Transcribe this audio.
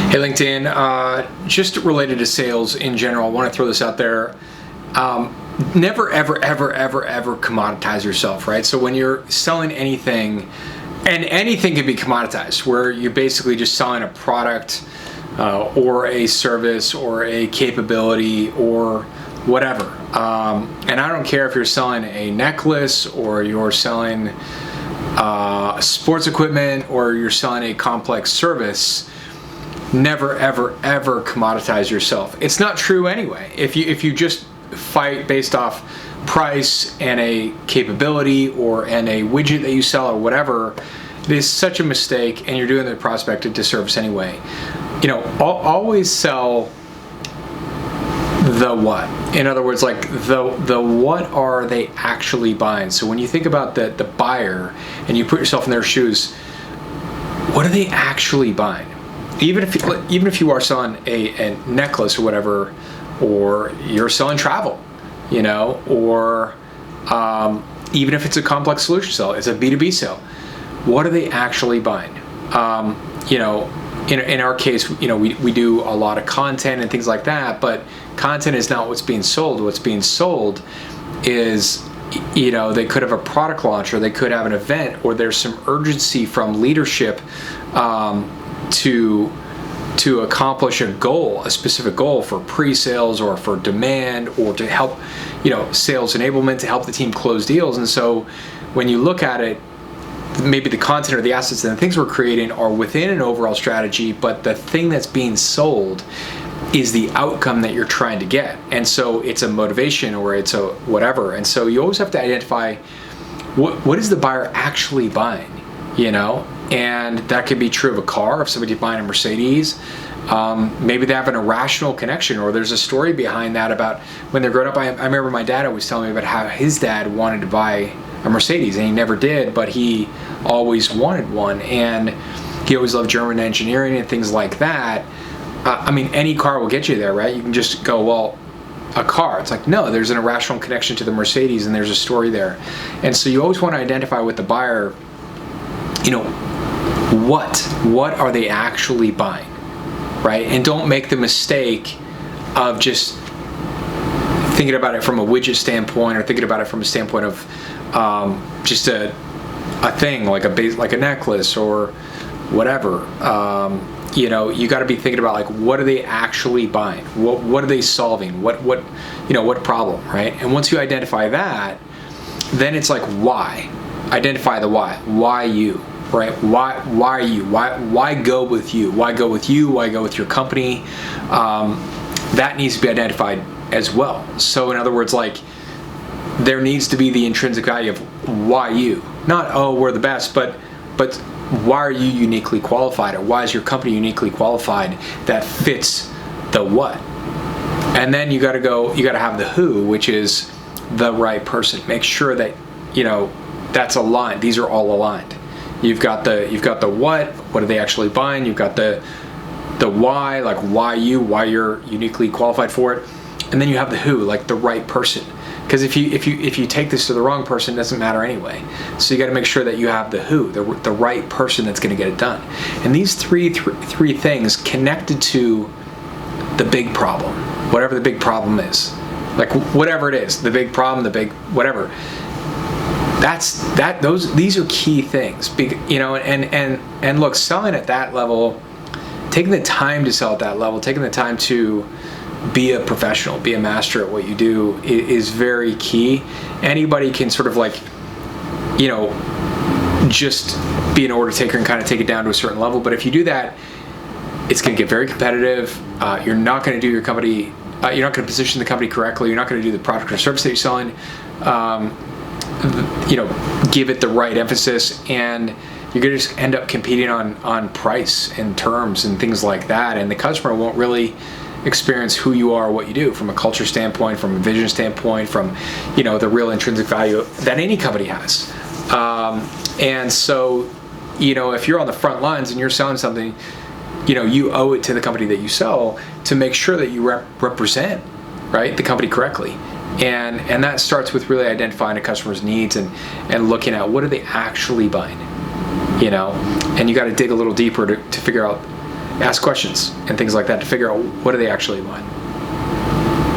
Hey LinkedIn, just related to sales in general, I want to throw this out there. Never, ever, ever, ever, ever commoditize yourself, right? So when you're selling anything, and anything can be commoditized, where you're basically just selling a product or a service or a capability or whatever. And I don't care if you're selling a necklace or you're selling sports equipment or you're selling a complex service. Never, ever, ever commoditize yourself. It's not true anyway. If you just fight based off price and a capability and a widget that you sell or whatever, it is such a mistake, and you're doing the prospect a disservice anyway. You know, always sell the what. In other words, like the what are they actually buying? So when you think about the buyer and you put yourself in their shoes, what are they actually buying? Even if you are selling a necklace or whatever, or you're selling travel, you know, or even if it's a complex solution sale, it's a B2B sale. What are they actually buying? You know, in our case, you know, we do a lot of content and things like that, but content is not what's being sold. What's being sold is, you know, they could have a product launch, or they could have an event, or there's some urgency from leadership to accomplish a goal, a specific goal for pre-sales or for demand, or to help, you know, sales enablement to help the team close deals. And so when you look at it, maybe the content or the assets and the things we're creating are within an overall strategy, but the thing that's being sold is the outcome that you're trying to get. And so it's a motivation, or it's a whatever. And so you always have to identify what is the buyer actually buying, you know? And that could be true of a car. If somebody's buying a Mercedes, maybe they have an irrational connection, or there's a story behind that about when they're growing up. I remember my dad always telling me about how his dad wanted to buy a Mercedes, and he never did, but he always wanted one, and he always loved German engineering and things like that. I mean, any car will get you there, right? You can just go, well, a car. It's like, no, there's an irrational connection to the Mercedes, and there's a story there. And so you always want to identify with the buyer, you know, what are they actually buying, right? And don't make the mistake of just thinking about it from a widget standpoint, or thinking about it from a standpoint of just a thing like a necklace or whatever. You know, you got to be thinking about, like, what are they actually buying? What are they solving? What you know, what problem, right? And once you identify that, then it's like, why? Identify the why. Why you? Right? Why are you? Why go with you? Why go with you? Why go with your company? That needs to be identified as well. So in other words, like, there needs to be the intrinsic value of why you. Not, oh, we're the best, but why are you uniquely qualified, or why is your company uniquely qualified that fits the what? And then you got to have the who, which is the right person. Make sure that, you know, that's aligned. These are all aligned. You've got the what are they actually buying? You've got the why, like why you're uniquely qualified for it, and then you have the who, like the right person. Because if you take this to the wrong person, it doesn't matter anyway. So you got to make sure that you have the who, the right person that's going to get it done. And these three things connected to the big problem, whatever the big problem is, like whatever it is, the big problem, the big whatever. These are key things, you know, and look, selling at that level, taking the time to sell at that level, taking the time to be a professional, be a master at what you do is very key. Anybody can sort of, like, you know, just be an order taker and kind of take it down to a certain level. But if you do that, it's going to get very competitive. You're not going to do your company, you're not going to position the company correctly. You're not going to do the product or service that you're selling. You know, give it the right emphasis, and you're going to just end up competing on price and terms and things like that, and the customer won't really experience who you are, what you do, from a culture standpoint, from a vision standpoint, from, you know, the real intrinsic value that any company has. And so, you know, if you're on the front lines and you're selling something, you know, you owe it to the company that you sell to make sure that you represent, right, the company correctly. And that starts with really identifying a customer's needs and looking at what are they actually buying, you know, and you got to dig a little deeper to figure out ask questions and things like that to figure out what do they actually want.